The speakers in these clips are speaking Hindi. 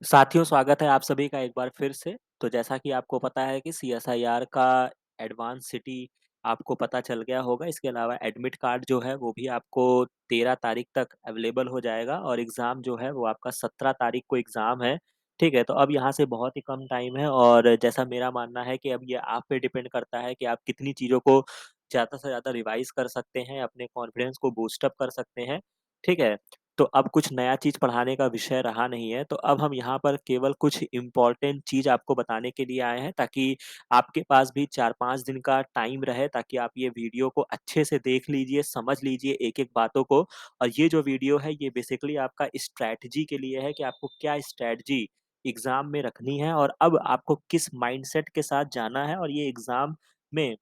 साथियों, स्वागत है आप सभी का एक बार फिर से। तो जैसा कि आपको पता है कि सीएसआईआर का एडवांस सिटी आपको पता चल गया होगा। इसके अलावा एडमिट कार्ड जो है वो भी आपको 13 तारीख तक अवेलेबल हो जाएगा और एग्ज़ाम जो है वो आपका 17 तारीख को एग्ज़ाम है, ठीक है? तो अब यहाँ से बहुत ही कम टाइम है और जैसा मेरा मानना है कि अब ये आप पे डिपेंड करता है कि आप कितनी चीज़ों को ज़्यादा से ज़्यादा रिवाइज़ कर सकते हैं, अपने कॉन्फिडेंस को बूस्ट अप कर सकते हैं, ठीक है? तो अब कुछ नया चीज़ पढ़ाने का विषय रहा नहीं है, तो अब हम यहाँ पर केवल कुछ इम्पोर्टेंट चीज़ आपको बताने के लिए आए हैं, ताकि आपके पास भी 4-5 दिन का टाइम रहे, ताकि आप ये वीडियो को अच्छे से देख लीजिए, समझ लीजिए एक-एक बातों को। और ये जो वीडियो है, ये बेसिकली आपका स्ट्रैटेजी के लिए है कि आपको क्या स्ट्रैटेजी एग्ज़ाम में रखनी है और अब आपको किस माइंडसेट के साथ जाना है और ये एग्ज़ाम में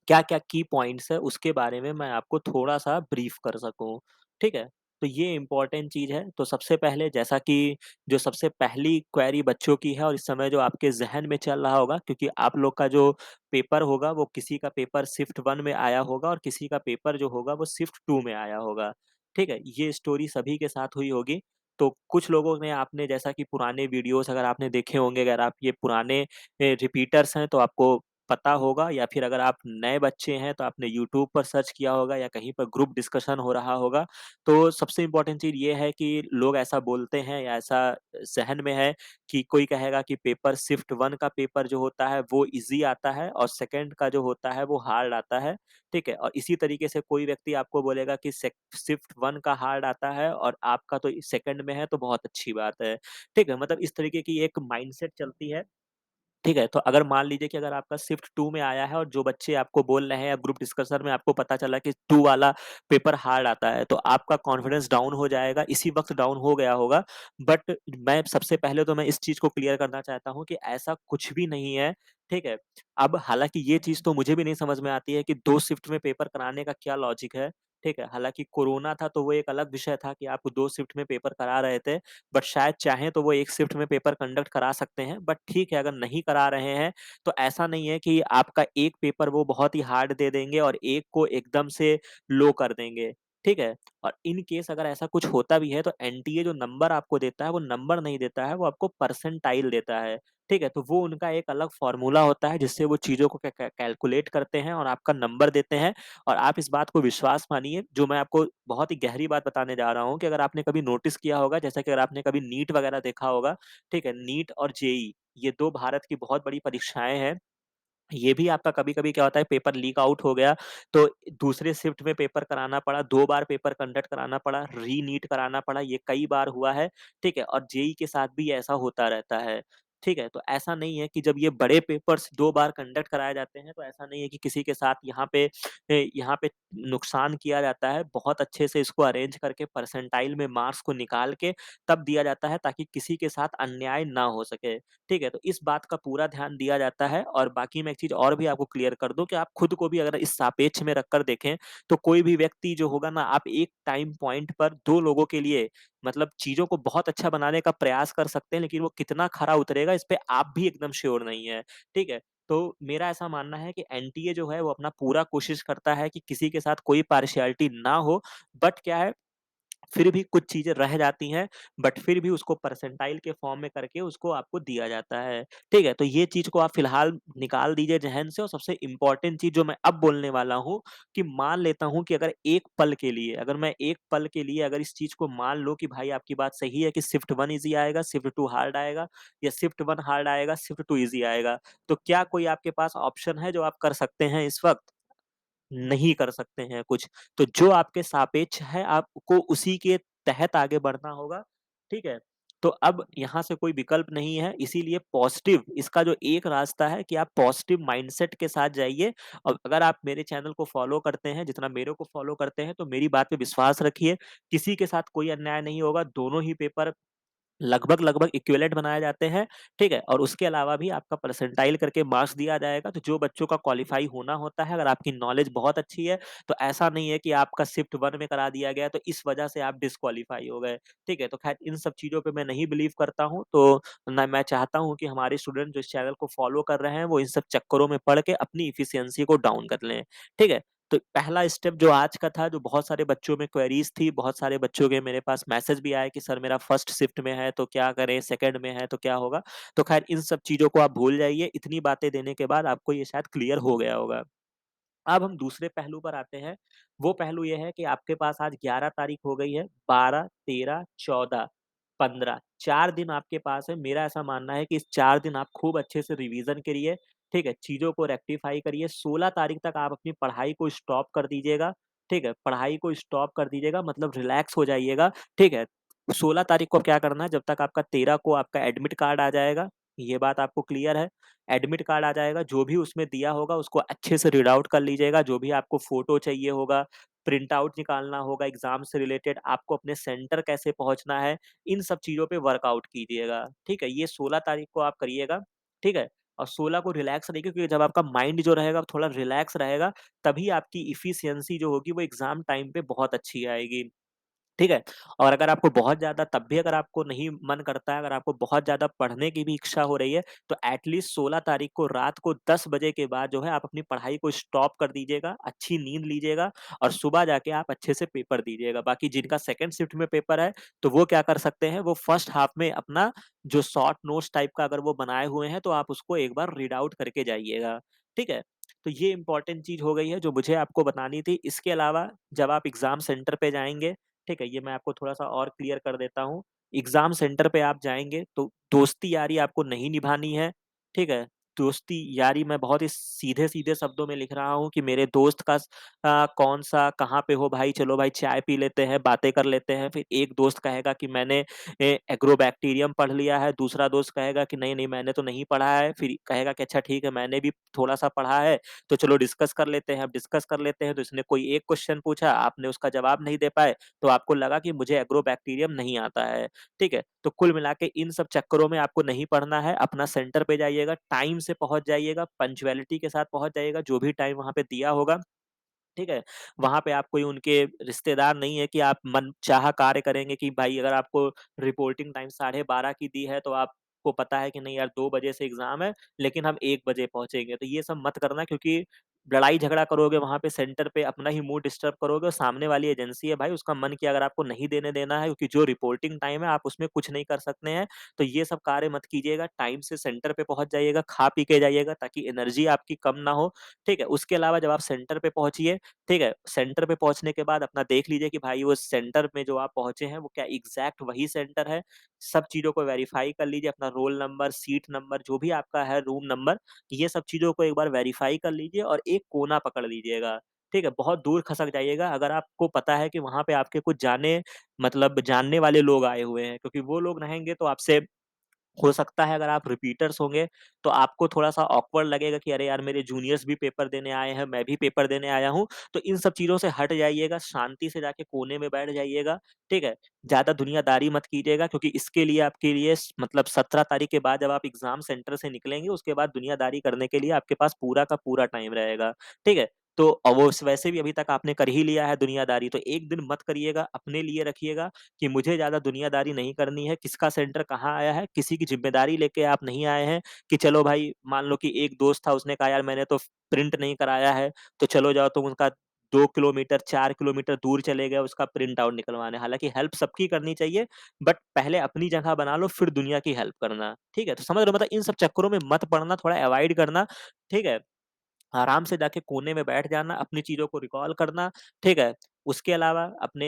क्या-क्या की पॉइंट्स है, उसके बारे में मैं आपको थोड़ा-सा ब्रीफ कर सकूँ, ठीक है? तो ये इम्पोर्टेंट चीज़ है। तो सबसे पहले जैसा कि जो सबसे पहली क्वेरी बच्चों की है और इस समय जो आपके ज़हन में चल रहा होगा, क्योंकि आप लोग का जो पेपर होगा, वो किसी का पेपर शिफ्ट 1 में आया होगा और किसी का पेपर जो होगा वो शिफ्ट 2 में आया होगा, ठीक है? ये स्टोरी सभी के साथ हुई होगी। तो कुछ लोगों ने आपने जैसा कि पुराने वीडियोज़ अगर आपने देखे होंगे, अगर आप ये पुराने रिपीटर्स हैं तो आपको पता होगा, या फिर अगर आप नए बच्चे हैं तो आपने यूट्यूब पर सर्च किया होगा या कहीं पर ग्रुप डिस्कशन हो रहा होगा। तो सबसे इम्पोर्टेंट चीज़ ये है कि लोग ऐसा बोलते हैं या ऐसा ज़हन में है कि कोई कहेगा कि पेपर शिफ्ट 1 का पेपर जो होता है वो ईज़ी आता है और सेकंड का जो होता है वो हार्ड आता है, ठीक है? और इसी तरीके से कोई व्यक्ति आपको बोलेगा कि शिफ्ट 1 का हार्ड आता है और आपका तो सेकंड में है, तो बहुत अच्छी बात है, ठीक है? मतलब इस तरीके की एक माइंडसेट चलती है। ठीक है, तो अगर मान लीजिए कि अगर आपका शिफ्ट 2 में आया है और जो बच्चे आपको बोल रहे हैं या ग्रुप डिस्कशन में आपको पता चला कि 2 वाला पेपर हार्ड आता है, तो आपका कॉन्फिडेंस डाउन हो जाएगा, इसी वक़्त डाउन हो गया होगा। बट मैं सबसे पहले तो मैं इस चीज़ को क्लियर करना चाहता हूँ कि ऐसा कुछ भी नहीं है, ठीक है? अब हालाँकि ये चीज़ तो मुझे भी नहीं समझ में आती है कि 2 शिफ्ट में पेपर कराने का क्या लॉजिक है, ठीक है? हालाँकि कोरोना था तो वो एक अलग विषय था कि आप 2 शिफ्ट में पेपर करा रहे थे, बट शायद चाहें तो वो एक शिफ्ट में पेपर कंडक्ट करा सकते हैं। बट ठीक है, अगर नहीं करा रहे हैं, तो ऐसा नहीं है कि आपका एक पेपर वो बहुत ही हार्ड दे देंगे और एक को एकदम से लो कर देंगे, ठीक है? और इन केस अगर ऐसा कुछ होता भी है, तो एनटीए जो नंबर आपको देता है, वो नंबर नहीं देता है, वो आपको परसेंटाइल देता है, ठीक है? तो वो उनका एक अलग फ़ॉर्मूला होता है, जिससे वो चीज़ों को कैलकुलेट करते हैं और आपका नंबर देते हैं। और आप इस बात को विश्वास मानिए, जो मैं आपको बहुत ही गहरी बात बताने जा रहा हूँ, कि अगर आपने कभी नोटिस किया होगा, जैसा कि अगर आपने कभी नीट वगैरह देखा होगा, ठीक है? नीट और जेईई, ये 2 भारत की बहुत बड़ी परीक्षाएँ हैं। ये भी आपका कभी-कभी क्या होता है, पेपर लीक आउट हो गया, तो दूसरे शिफ्ट में पेपर कराना पड़ा, 2 बार पेपर कंडक्ट कराना पड़ा, री-नीट कराना पड़ा, ये कई बार हुआ है, ठीक है? और जेईई के साथ भी ऐसा होता रहता है, ठीक है? तो ऐसा नहीं है कि जब ये बड़े पेपर्स 2 बार कंडक्ट कराए जाते हैं, तो ऐसा नहीं है कि किसी के साथ यहाँ पे नुकसान किया जाता है। बहुत अच्छे से इसको अरेंज करके परसेंटाइल में मार्क्स को निकाल के तब दिया जाता है, ताकि किसी के साथ अन्याय ना हो सके। ठीक है? तो इस बात का पूरा ध्यान दिया जाता है और बाकी मैं एक चीज़ और भी आपको क्लियर कर दूँ कि आप खुद को भी अगर इस सापेक्ष में रखकर देखें, तो कोई भी व्यक्ति जो होगा ना, आप एक टाइम पॉइंट पर 2 लोगों के लिए मतलब चीज़ों को बहुत अच्छा बनाने का प्रयास कर सकते हैं, लेकिन वो कितना खरा उतरेगा, इस पे आप भी एकदम श्योर नहीं है। ठीक है? तो मेरा ऐसा मानना है कि एनटीए जो है, वो अपना पूरा कोशिश करता है कि किसी के साथ कोई पार्शियलिटी ना हो, बट क्या है, फिर भी कुछ चीज़ें रह जाती हैं, बट फिर भी उसको परसेंटाइल के फॉर्म में करके उसको आपको दिया जाता है, ठीक है? तो ये चीज़ को आप फ़िलहाल निकाल दीजिए ज़हन से। और सबसे इम्पोर्टेंट चीज़ जो मैं अब बोलने वाला हूँ, कि मान लेता हूँ कि अगर एक पल के लिए, अगर मैं एक पल के लिए अगर इस चीज़ को मान लो कि भाई आपकी बात सही है कि शिफ्ट 1 ईज़ी आएगा, शिफ्ट 2 हार्ड आएगा, या शिफ्ट 1 हार्ड आएगा, शिफ्ट 2 ईज़ी आएगा, तो क्या कोई आपके पास ऑप्शन है जो आप कर सकते हैं इस वक़्त? नहीं कर सकते हैं कुछ। तो जो आपके सापेक्ष है, आपको उसी के तहत आगे बढ़ना होगा, ठीक है? तो अब यहाँ से कोई विकल्प नहीं है, इसीलिए पॉज़िटिव इसका जो एक रास्ता है कि आप पॉज़िटिव माइंडसेट के साथ जाइए। और अगर आप मेरे चैनल को फ़ॉलो करते हैं, जितना मेरे को फ़ॉलो करते हैं, तो मेरी बात पे विश्वास रखिए, किसी के साथ कोई अन्याय नहीं होगा, दोनों ही पेपर लगभग-लगभग इक्विवेलेंट बनाए जाते हैं, ठीक है? और उसके अलावा भी आपका परसेंटाइल करके मार्क्स दिया जाएगा, तो जो बच्चों का क्वालीफाई होना होता है, अगर आपकी नॉलेज बहुत अच्छी है, तो ऐसा नहीं है कि आपका शिफ्ट 1 में करा दिया गया, तो इस वजह से आप डिस्क्वालीफाई हो गए, ठीक है? तो ख़ैर इन सब चीज़ों पे मैं नहीं बिलीव करता हूँ, तो ना मैं चाहता हूँ कि हमारे स्टूडेंट जो इस चैनल को फ़ॉलो कर रहे हैं, वो इन सब चक्करों में पड़ के अपनी एफिशिएंसी को डाउन कर लें, ठीक है? तो पहला स्टेप जो आज का था, जो बहुत सारे बच्चों में क्वेरीज़ थी, बहुत सारे बच्चों के मेरे पास मैसेज भी आए कि सर मेरा फर्स्ट शिफ्ट में है तो क्या करें? सेकंड में है तो क्या होगा? तो ख़ैर इन सब चीज़ों को आप भूल जाइए, इतनी बातें देने के बाद आपको ये शायद क्लियर हो गया होगा। अब हम दूसरे पहलू पर आते हैं। वो पहलू ये है कि आपके पास आज 11 तारीख हो गई है, 12, 13, 14, 15 4 दिन आपके पास है। मेरा ऐसा मानना है कि इस 4 दिन आप खूब अच्छे से रिवीज़न करिए, ठीक है? चीज़ों को रेक्टिफ़ाई करिए। 16 तारीख तक आप अपनी पढ़ाई को स्टॉप कर दीजिएगा, ठीक है? पढ़ाई को स्टॉप कर दीजिएगा मतलब रिलैक्स हो जाइएगा, ठीक है? 16 तारीख को क्या करना है, जब तक आपका 13 को आपका एडमिट कार्ड आ जाएगा, ये बात आपको क्लियर है? एडमिट कार्ड आ जाएगा, जो भी उसमें दिया होगा उसको अच्छे से रीड आउट कर लीजिएगा, जो भी आपको फ़ोटो चाहिए होगा, प्रिंट आउट निकालना होगा एग्ज़ाम से रिलेटेड, आपको अपने सेंटर कैसे पहुँचना है, इन सब चीज़ों पे वर्कआउट कीजिएगा, ठीक है? ये 16 तारीख को आप करिएगा, ठीक है? और 16 को रिलैक्स रहिए क्योंकि जब आपका माइंड जो रहेगा थोड़ा रिलैक्स रहेगा, तभी आपकी एफिशिएंसी जो होगी वो एग्ज़ाम टाइम पे बहुत अच्छी आएगी। ठीक है? और अगर आपको बहुत ज़्यादा तब भी अगर आपको नहीं मन करता है, अगर आपको बहुत ज़्यादा पढ़ने की भी इच्छा हो रही है, तो एट लीस्ट 16 तारीख को रात को 10 बजे के बाद जो है आप अपनी पढ़ाई को स्टॉप कर दीजिएगा, अच्छी नींद लीजिएगा और सुबह जाके आप अच्छे से पेपर दीजिएगा। बाकी जिनका सेकंड शिफ्ट में पेपर है, तो वो क्या कर सकते हैं, वो फर्स्ट हाफ में अपना जो शॉर्ट नोट्स टाइप का अगर वो बनाए हुए हैं, तो आप उसको एक बार रीड आउट करके जाइएगा। ठीक है? तो ये इम्पोर्टेंट चीज़ हो गई है जो मुझे आपको बतानी थी। इसके अलावा जब आप एग्ज़ाम सेंटर पे जाएँगे, ठीक है, ये मैं आपको थोड़ा-सा और क्लियर कर देता हूँ। एग्ज़ाम सेंटर पे आप जाएँगे तो दोस्ती यारी आपको नहीं निभानी है, ठीक है? दोस्ती यारी मैं बहुत ही सीधे-सीधे शब्दों में लिख रहा हूँ कि मेरे दोस्त का कौन-सा कहाँ पे हो भाई, चलो भाई चाय पी लेते हैं, बातें कर लेते हैं। फिर एक दोस्त कहेगा कि मैंने एग्रोबैक्टीरियम पढ़ लिया है, दूसरा दोस्त कहेगा कि नहीं, नहीं मैंने तो नहीं पढ़ा है, फिर कहेगा कि अच्छा ठीक है मैंने भी थोड़ा-सा पढ़ा है, तो चलो डिस्कस कर लेते हैं। अब डिस्कस कर लेते हैं तो इसने कोई एक क्वेश्चन पूछा, आपने उसका जवाब नहीं दे पाए, तो आपको लगा कि मुझे एग्रोबैक्टीरियम नहीं आता है, ठीक है? तो कुल मिला के इन सब चक्करों में आपको नहीं पढ़ना है, अपना सेंटर पे जाइएगा, टाइम से पहुँच जाइएगा, पंक्चुअलिटी के साथ पहुँच जाइएगा, जो भी टाइम वहाँ पे दिया होगा ठीक है? वहाँ पे आप कोई उनके रिश्तेदार नहीं है कि आप मनचाहा कार्य करेंगे कि भाई अगर आपको रिपोर्टिंग टाइम 12:30 की दी है, तो आपको पता है कि नहीं यार 2 बजे से एग्ज़ाम है, लेकिन हम 1 बजे पहुँचेंगे। तो ये सब मत करना क्योंकि लड़ाई-झगड़ा करोगे वहाँ पे सेंटर पे, अपना ही मूड डिस्टर्ब करोगे और सामने वाली एजेंसी है भाई, उसका मन किया अगर आपको नहीं देने देना है क्योंकि जो रिपोर्टिंग टाइम है, आप उसमें कुछ नहीं कर सकते हैं। तो ये सब कार्य मत कीजिएगा, टाइम से सेंटर पे पहुँच जाइएगा, खा पी के जाइएगा ताकि एनर्जी आपकी कम ना हो, ठीक है? उसके अलावा जब आप सेंटर पे पहुँचिए ठीक है? सेंटर पे पहुँचने के बाद अपना देख लीजिए कि भाई वो सेंटर में जो आप पहुँचे हैं, वो क्या एग्ज़ैक्ट वही सेंटर है? सब चीज़ों को वेरीफ़ाई कर लीजिए, अपना रोल नंबर, सीट नंबर जो भी आपका है, रूम नंबर, ये सब चीज़ों को एक बार वेरीफ़ाई कर लीजिए और एक कोना पकड़ लीजिएगा, ठीक है? बहुत दूर खसक जाइएगा अगर आपको पता है कि वहाँ पे आपके कुछ जाने मतलब जानने वाले लोग आए हुए हैं, क्योंकि वो लोग रहेंगे तो आपसे हो सकता है अगर आप रिपीटर्स होंगे, तो आपको थोड़ा-सा ऑकवर्ड लगेगा कि अरे यार मेरे जूनियर्स भी पेपर देने आए हैं, मैं भी पेपर देने आया हूँ। तो इन सब चीज़ों से हट जाइएगा, शांति से जाके कोने में बैठ जाइएगा, ठीक है? ज़्यादा दुनियादारी मत कीजिएगा क्योंकि इसके लिए आपके लिए मतलब 17 तारीख के बाद जब आप एग्ज़ाम सेंटर से निकलेंगे, उसके बाद दुनियादारी करने के लिए आपके पास पूरा का पूरा टाइम रहेगा, ठीक है? तो वो वैसे भी अभी तक आपने कर ही लिया है दुनियादारी, तो एक दिन मत करिएगा, अपने लिए रखिएगा कि मुझे ज़्यादा दुनियादारी नहीं करनी है, किसका सेंटर कहाँ आया है, किसी की ज़िम्मेदारी लेके आप नहीं आए हैं कि चलो भाई मान लो कि एक दोस्त था उसने कहा यार मैंने तो प्रिंट नहीं कराया है, तो चलो जाओ तुम उसका 2 किलोमीटर, 4 किलोमीटर दूर चले गए उसका प्रिंट आउट निकलवाने। हालाँकि हेल्प सबकी करनी चाहिए, बट पहले अपनी जगह बना लो फिर दुनिया की हेल्प करना, ठीक है? तो समझ रहे हो मतलब इन सब चक्करों में मत पड़ना, थोड़ा अवॉइड करना, ठीक है? आराम से जाके कोने में बैठ जाना, अपनी चीज़ों को रिकॉल करना, ठीक है? उसके अलावा अपने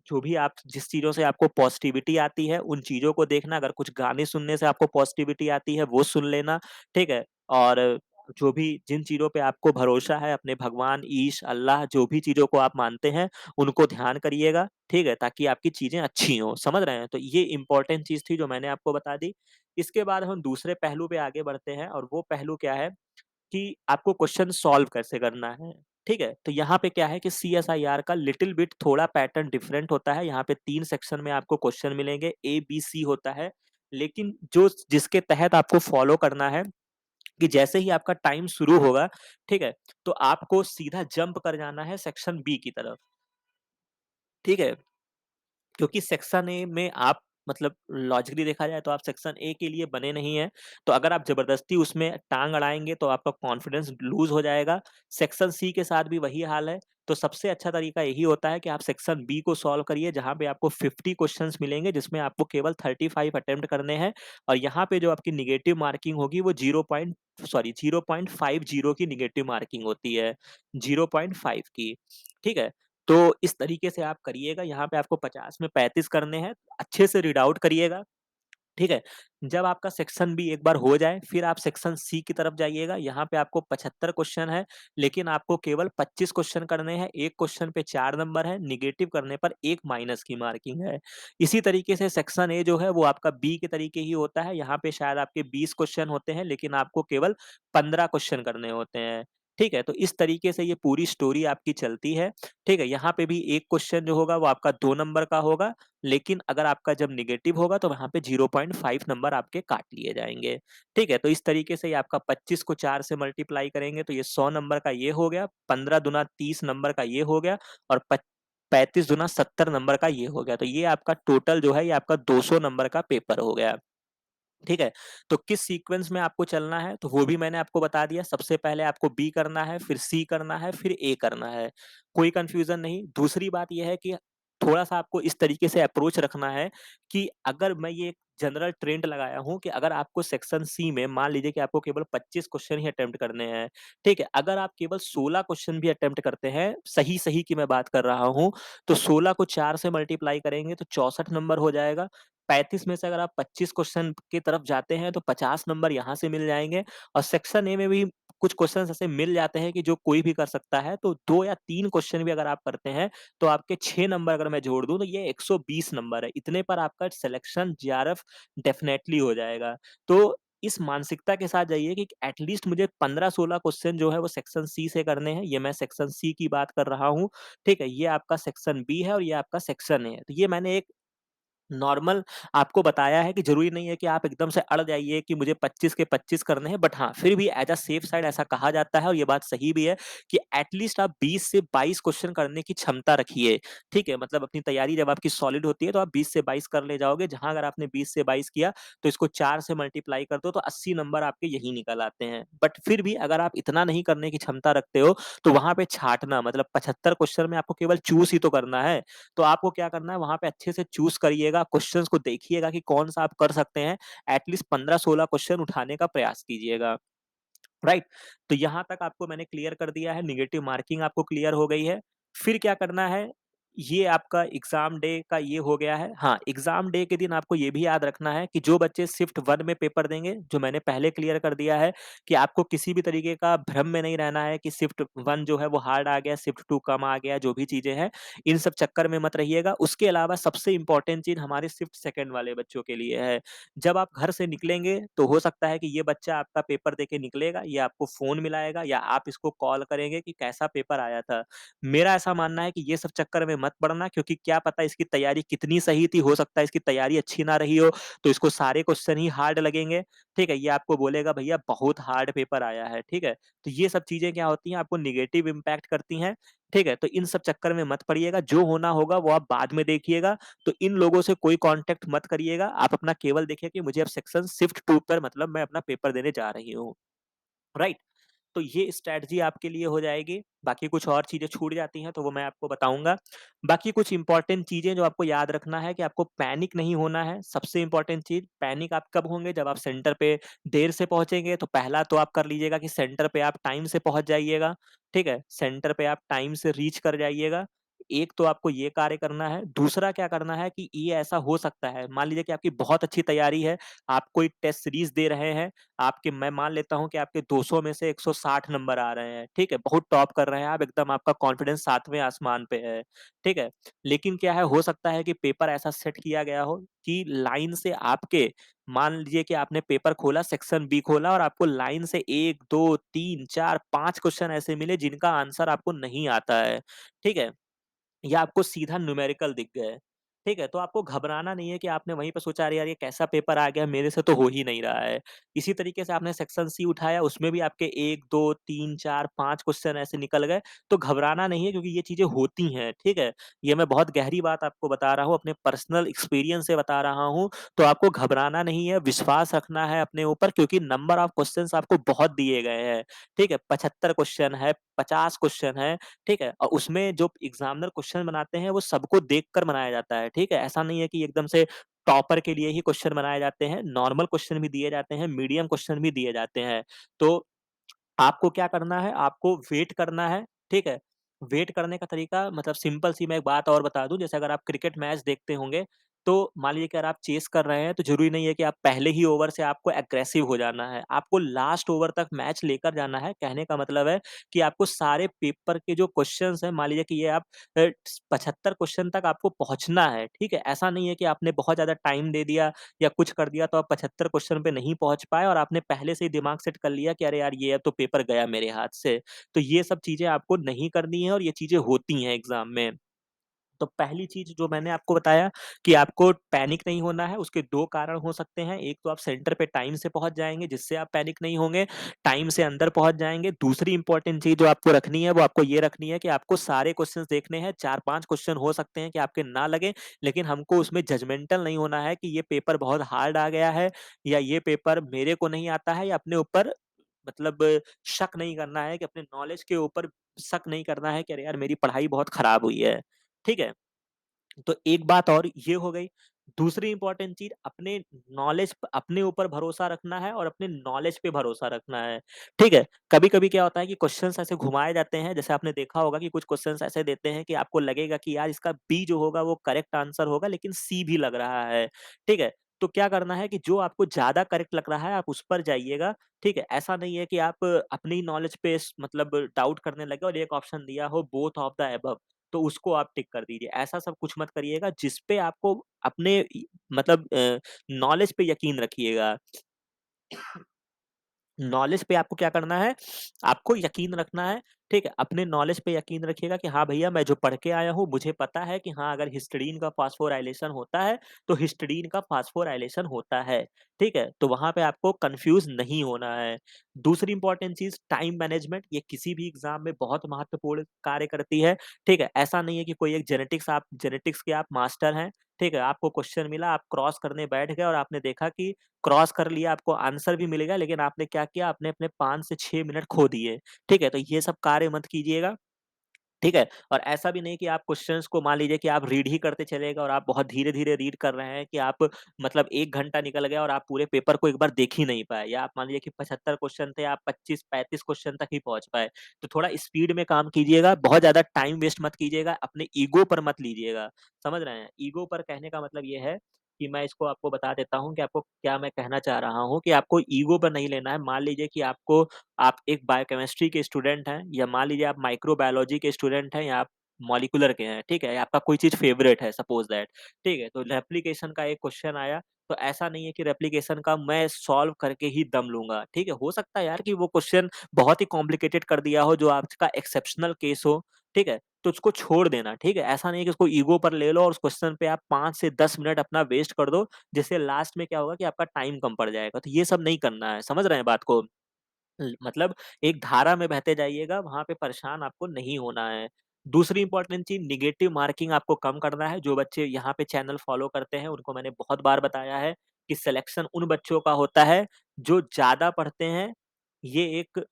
जो भी आप जिस चीज़ों से आपको पॉज़िटिविटी आती है, उन चीज़ों को देखना, अगर कुछ गाने सुनने से आपको पॉज़िटिविटी आती है, वो सुन लेना, ठीक है? और जो भी जिन चीज़ों पे आपको भरोसा है, अपने भगवान, ईश, अल्लाह जो भी चीज़ों को आप मानते हैं, उनको ध्यान करिएगा, ठीक है? ताकि आपकी चीज़ें अच्छी हों, समझ रहे हैं? तो ये इम्पोर्टेंट चीज़ थी जो मैंने आपको बता दी। इसके बाद हम दूसरे पहलू पे आगे बढ़ते हैं और वो पहलू क्या है कि आपको क्वेश्चन सॉल्व कैसे करना है, ठीक है? तो यहाँ पे क्या है कि सीएसआईआर का लिटिल बिट थोड़ा पैटर्न डिफरेंट होता है, यहाँ पे 3 सेक्शन में आपको क्वेश्चन मिलेंगे, ए, बी, सी होता है, लेकिन जो जिसके तहत आपको फॉलो करना है कि जैसे ही आपका टाइम शुरू होगा, ठीक है? तो आपको सीधा जंप कर जाना है सेक्शन बी की तरफ, ठीक है? क्योंकि सेक्शन ए में आप मतलब लॉजिकली देखा जाए तो आप सेक्शन ए के लिए बने नहीं हैं। तो अगर आप ज़बरदस्ती उसमें टाँग अड़ाएँगे तो आपका कॉन्फिडेंस लूज़ हो जाएगा। सेक्शन सी के साथ भी वही हाल है। तो सबसे अच्छा तरीका यही होता है कि आप सेक्शन बी को सॉल्व करिए, जहाँ पे आपको 50 क्वेश्चन्स मिलेंगे, जिसमें आपको केवल 35 अटेम्प्ट करने हैं और यहाँ पे जो आपकी नेगेटिव मार्किंग होगी वो 0.50 की नेगेटिव मार्किंग होती है, 0.5 की। ठीक है? तो इस तरीके से आप करिएगा, यहाँ पे आपको 50 में 35 करने हैं, अच्छे से रीड आउट करिएगा, ठीक है? जब आपका सेक्शन बी एक बार हो जाए, फिर आप सेक्शन सी की तरफ जाइएगा, यहाँ पे आपको 75 क्वेश्चन है, लेकिन आपको केवल 25 क्वेश्चन करने हैं, 1 क्वेश्चन पे 4 नंबर है, नेगेटिव करने पर 1 माइनस की मार्किंग है। इसी तरीके से सेक्शन ए जो है वो आपका बी के तरीके ही होता है, यहाँ पे शायद आपके 20 क्वेश्चन होते हैं, लेकिन आपको केवल 15 क्वेश्चन करने होते हैं, ठीक है? तो इस तरीके से ये पूरी स्टोरी आपकी चलती है, ठीक है? यहाँ पे भी 1 क्वेश्चन जो होगा वो आपका 2 नंबर का होगा, लेकिन अगर आपका जब नेगेटिव होगा तो वहाँ पे 0.5 नंबर आपके काट लिए जाएँगे, ठीक है? तो इस तरीके से ये आपका 25 को 4 से मल्टीप्लाई करेंगे तो ये 100 नंबर का ये हो गया, 15 दूना 30 नंबर का ये हो गया और 35 दूना 70 नंबर का ये हो गया। तो ये आपका टोटल जो है ये आपका 200 नंबर का पेपर हो गया। ठीक है? तो किस सीक्वेंस में आपको चलना है, तो वो भी मैंने आपको बता दिया। सबसे पहले आपको बी करना है, फिर सी करना है, फिर ए करना है। कोई कन्फ्यूज़न नहीं। दूसरी बात ये है कि थोड़ा-सा आपको इस तरीके से अप्रोच रखना है कि अगर मैं ये जनरल ट्रेंड लगाया हूँ कि अगर आपको सेक्शन सी में मान लीजिए कि आपको केवल 25 क्वेश्चन ही अटेम्प्ट करने हैं, ठीक है? अगर आप केवल 16 क्वेश्चन भी अटेम्प्ट करते हैं, सही-सही की मैं बात कर रहा हूँ, तो 16 को 4 से मल्टीप्लाई करेंगे तो 64 नंबर हो जाएगा। 35 में से अगर आप 25 क्वेश्चन की तरफ जाते हैं तो 50 नंबर यहाँ से मिल जाएँगे और सेक्शन ए में भी कुछ क्वेश्चंस ऐसे मिल जाते हैं कि जो कोई भी कर सकता है, तो 2 या 3 क्वेश्चन भी अगर आप करते हैं, तो आपके 6 नंबर अगर मैं जोड़ दूँ तो ये 120 नंबर है। इतने पर आपका सिलेक्शन जेआरएफ डेफ़िनेटली हो जाएगा। तो इस मानसिकता के साथ जाइए कि एट लीस्ट मुझे 15-16 क्वेश्चन जो है वो सेक्शन सी से करने हैं। ये मैं सेक्शन सी की बात कर रहा हूँ, ठीक है? ये आपका सेक्शन बी है और ये आपका सेक्शन ए है। तो ये मैंने एक नॉर्मल आपको बताया है कि ज़रूरी नहीं है कि आप एकदम से अड़ जाइए कि मुझे 25 के 25 करने हैं, बट हाँ, फिर भी एज़ अ सेफ साइड ऐसा कहा जाता है और ये बात सही भी है कि एट लीस्ट आप 20 से 22 क्वेश्चन करने की क्षमता रखिए, ठीक है? मतलब अपनी तैयारी जब आपकी सॉलिड होती है तो आप 20 से 22 कर ले जाओगे, जहाँ अगर आपने 20 से 22 किया, तो इसको 4 से मल्टीप्लाई कर दो तो 80 नंबर आपके यही निकल आते हैं। बट फिर भी अगर आप इतना नहीं करने की क्षमता रखते हो, तो वहाँ पे छाँटना मतलब 75 क्वेश्चन में आपको केवल चूज़ ही तो करना है। तो आपको क्या करना है वहाँ पे अच्छे से चूज़ करिएगा, क्वेश्चन्स को देखिएगा कि कौन-सा आप कर सकते हैं। एट लीस्ट 15-16 क्वेश्चन उठाने का प्रयास कीजिएगा। राइट? तो यहाँ तक आपको मैंने क्लियर कर दिया है, नेगेटिव मार्किंग आपको क्लियर हो गई है। फिर क्या करना है, ये आपका एग्ज़ाम डे का ये हो गया है। हाँ, एग्ज़ाम डे के दिन आपको ये भी याद रखना है कि जो बच्चे शिफ्ट 1 में पेपर देंगे, जो मैंने पहले क्लियर कर दिया है कि आपको किसी भी तरीके का भ्रम में नहीं रहना है कि शिफ्ट 1 जो है वो हार्ड आ गया, शिफ्ट 2 कम आ गया, जो भी चीज़ें हैं, इन सब चक्कर में मत रहिएगा। उसके अलावा सबसे इम्पोर्टेंट चीज़ हमारे शिफ्ट 2 वाले बच्चों के लिए है। जब आप घर से निकलेंगे तो हो सकता है कि ये बच्चा आपका पेपर देके निकलेगा, ये आपको फ़ोन मिलाएगा या आप इसको कॉल करेंगे कि कैसा पेपर आया था। मेरा ऐसा मानना है कि ये सब चक्कर में मत पड़ना क्योंकि क्या पता इसकी तैयारी कितनी सही थी, हो सकता है इसकी तैयारी अच्छी ना रही हो, तो इसको सारे क्वेश्चन ही हार्ड लगेंगे, ठीक है? ये आपको बोलेगा भैया बहुत हार्ड पेपर आया है, ठीक है? तो ये सब चीज़ें क्या होती हैं आपको नेगेटिव इम्पैक्ट करती हैं, ठीक है? तो इन सब चक्कर में मत पड़िएगा, जो होना होगा वो आप बाद में देखिएगा। तो इन लोगों से कोई कॉन्टैक्ट मत करिएगा। आप अपना केवल देखिए कि मुझे अब सेक्शन शिफ्ट 2 पर मतलब मैं अपना पेपर देने जा रही हूँ। राइट? तो ये स्ट्रैटेजी आपके लिए हो जाएगी। बाकी कुछ और चीज़ें छूट जाती हैं तो वो मैं आपको बताऊँगा। बाकी कुछ इम्पोर्टेंट चीज़ें जो आपको याद रखना है कि आपको पैनिक नहीं होना है। सबसे इम्पोर्टेंट चीज़ पैनिक आप कब होंगे जब आप सेंटर पे देर से पहुँचेंगे तो पहला तो आप कर लीजिएगा कि सेंटर पे आप टाइम से पहुँच जाइएगा। ठीक है? सेंटर पे आप टाइम से रीच कर जाइएगा। एक तो आपको ये कार्य करना है। दूसरा क्या करना है कि ये ऐसा हो सकता है मान लीजिए कि आपकी बहुत अच्छी तैयारी है, आप कोई टेस्ट सीरीज़ दे रहे हैं आपके मैं मान लेता हूँ कि आपके 200 में से 160 नंबर आ रहे हैं, ठीक है? बहुत टॉप कर रहे हैं आप, एकदम आपका कॉन्फिडेंस 7वें आसमान पे है, ठीक है? लेकिन क्या है, हो सकता है कि पेपर ऐसा सेट किया गया हो कि लाइन से आपके मान लीजिए कि आपने पेपर खोला, सेक्शन बी खोला और आपको लाइन से 1, 2, 3, 4, 5 क्वेश्चन ऐसे मिले जिनका आंसर आपको नहीं आता है, ठीक है? या आपको सीधा न्यूमेरिकल दिख गए। ठीक है? तो आपको घबराना नहीं है कि आपने वहीं पे सोचा अरे यार ये कैसा पेपर आ गया, मेरे से तो हो ही नहीं रहा है। इसी तरीके से आपने सेक्शन सी उठाया, उसमें भी आपके 1, 2, 3, 4, 5 क्वेश्चन ऐसे निकल गए, तो घबराना नहीं है क्योंकि ये चीज़ें होती हैं, ठीक है? ये मैं बहुत गहरी बात आपको बता रहा हूँ, अपने पर्सनल एक्सपीरियंस से बता रहा हूँ, तो आपको घबराना नहीं है, विश्वास रखना है अपने ऊपर क्योंकि नंबर ऑफ क्वेश्चन्स आपको बहुत दिए गए हैं, ठीक है? 75 क्वेश्चन है, 50 क्वेश्चन है, ठीक है? और उसमें जो एग्ज़ामिनर क्वेश्चन बनाते हैं, वो सबको देखकर बनाया जाता है, ठीक है? ऐसा नहीं है कि एकदम से टॉपर के लिए ही क्वेश्चन बनाए जाते हैं, नॉर्मल क्वेश्चन भी दिए जाते हैं, मीडियम क्वेश्चन भी दिए जाते हैं। तो आपको क्या करना है, आपको वेट करना है, ठीक है? वेट करने का तरीका मतलब सिंपल सी मैं एक बात और बता दूँ, जैसे अगर आप क्रिकेट मैच देखते होंगे, तो मान लीजिए कि अगर आप चेस कर रहे हैं, तो ज़रूरी नहीं है कि आप पहले ही ओवर से आपको एग्रेसिव हो जाना है। आपको लास्ट ओवर तक मैच लेकर जाना है। कहने का मतलब है कि आपको सारे पेपर के जो क्वेश्चन्स हैं, मान लीजिए कि ये आप 75 क्वेश्चन तक आपको पहुँचना है, ठीक है? ऐसा नहीं है कि आपने बहुत ज़्यादा टाइम दे दिया या कुछ कर दिया तो आप 75 क्वेश्चन पे नहीं पहुँच पाए और आपने पहले से ही दिमाग सेट कर लिया कि अरे यार ये अब तो पेपर गया मेरे हाथ से। तो ये सब चीज़ें आपको नहीं करनी है और ये चीज़ें होती हैं एग्ज़ाम में। तो पहली चीज़ जो मैंने आपको बताया कि आपको पैनिक नहीं होना है, उसके 2 कारण हो सकते हैं। एक तो आप सेंटर पे टाइम से पहुँच जाएँगे, जिससे आप पैनिक नहीं होंगे, टाइम से अंदर पहुँच जाएँगे। दूसरी इम्पोर्टेंट चीज़ जो आपको रखनी है, वो आपको ये रखनी है कि आपको सारे क्वेश्चन्स देखने हैं। 4-5 क्वेश्चन हो सकते हैं कि आपके ना लगें, लेकिन हमको उसमें जजमेंटल नहीं होना है कि ये पेपर बहुत हार्ड आ गया है या ये पेपर मेरे को नहीं आता है या अपने ऊपर मतलब शक नहीं करना है कि अपने नॉलेज के ऊपर शक नहीं करना है कि अरे यार मेरी पढ़ाई बहुत खराब हुई है। ठीक है? तो एक बात और ये हो गई। दूसरी इम्पोर्टेंट चीज़ अपने नॉलेज प अपने ऊपर भरोसा रखना है और अपने नॉलेज पे भरोसा रखना है, ठीक है? कभी-कभी क्या होता है कि क्वेश्चन्स ऐसे घुमाए जाते हैं, जैसे आपने देखा होगा कि कुछ क्वेश्चन्स ऐसे देते हैं कि आपको लगेगा कि यार इसका बी जो होगा वो करेक्ट आंसर होगा लेकिन सी भी लग रहा है, ठीक है? तो क्या करना है कि जो आपको ज़्यादा करेक्ट लग रहा है आप उस पर जाइएगा, ठीक है? ऐसा नहीं है कि आप अपनी नॉलेज पे मतलब डाउट करने लगे और एक ऑप्शन दिया हो बोथ ऑफ द अबव तो उसको आप टिक कर दीजिए। ऐसा सब कुछ मत करिएगा जिस पे आपको अपने मतलब नॉलेज पे यकीन रखिएगा। नॉलेज पे आपको क्या करना है, आपको यकीन रखना है, ठीक है? अपने नॉलेज पे यकीन रखिएगा कि हाँ भैया मैं जो पढ़ के आया हूँ, मुझे पता है कि हाँ, अगर हिस्टीडीन का फास्फोराइलेशन होता है, तो हिस्टीडीन का फास्फोराइलेशन होता है, ठीक है? तो वहाँ पे आपको कन्फ्यूज़ नहीं होना है। दूसरी इम्पोर्टेंट चीज़ टाइम मैनेजमेंट, ये किसी भी एग्ज़ाम में बहुत महत्वपूर्ण कार्य करती है, ठीक है? ऐसा नहीं है कि कोई एक जेनेटिक्स के आप मास्टर हैं, ठीक है? आपको क्वेश्चन मिला, आप क्रॉस करने बैठ गए और आपने देखा कि क्रॉस कर लिया, आपको आंसर भी मिलेगा, लेकिन आपने क्या किया, आपने अपने 5 से 6 मिनट खो दिए, ठीक है? तो ये सब कार्य मत कीजिएगा, ठीक है? और ऐसा भी नहीं कि आप क्वेश्चन्स को मान लीजिए कि आप रीड ही करते चले गए और आप बहुत धीरे-धीरे रीड कर रहे हैं कि आप मतलब 1 घंटा निकल गया और आप पूरे पेपर को एक बार देख ही नहीं पाए या आप मान लीजिए कि 75 क्वेश्चन थे, आप 25-35 क्वेश्चन तक ही पहुँच पाए। तो थोड़ा स्पीड में काम कीजिएगा, बहुत ज़्यादा टाइम वेस्ट मत कीजिएगा, अपने ईगो पर मत लीजिएगा, समझ रहे हैं? ईगो पर कहने का मतलब ये है कि मैं इसको आपको बता देता हूँ कि आपको क्या मैं कहना चाह रहा हूँ कि आपको ईगो पर नहीं लेना है। मान लीजिए कि आप एक बायोकेमिस्ट्री के स्टूडेंट हैं या मान लीजिए आप माइक्रोबायोलॉजी के स्टूडेंट हैं या आप मॉलिक्यूलर के हैं, ठीक है? या आपका कोई चीज़ फेवरेट है सपोज़ दैट, ठीक है? तो रेप्लिकेशन का एक क्वेश्चन आया, तो ऐसा नहीं है कि रेप्लिकेशन का मैं सॉल्व करके ही दम लूँगा, ठीक है? हो सकता है यार कि वो क्वेश्चन बहुत ही कॉम्प्लिकेटेड कर दिया हो, जो आपका एक्सेप्शनल केस हो, ठीक है? तो उसको छोड़ देना, ठीक है? ऐसा नहीं है कि उसको ईगो पर ले लो और उस क्वेश्चन पे आप 5 से 10 मिनट अपना वेस्ट कर दो, जिससे लास्ट में क्या होगा कि आपका टाइम कम पड़ जाएगा। तो ये सब नहीं करना है, समझ रहे हैं बात को? मतलब एक धारा में बहते जाइएगा, वहाँ पे परेशान आपको नहीं होना है। दूसरी इम्पोर्टेंट चीज़ नेगेटिव मार्किंग आपको कम करना है। जो बच्चे यहाँ पे चैनल फ़ॉलो करते हैं, उनको मैंने बहुत बार बताया है कि सिलेक्शन उन बच्चों का होता है, जो ज़्यादा पढ़ते हैं। ये एक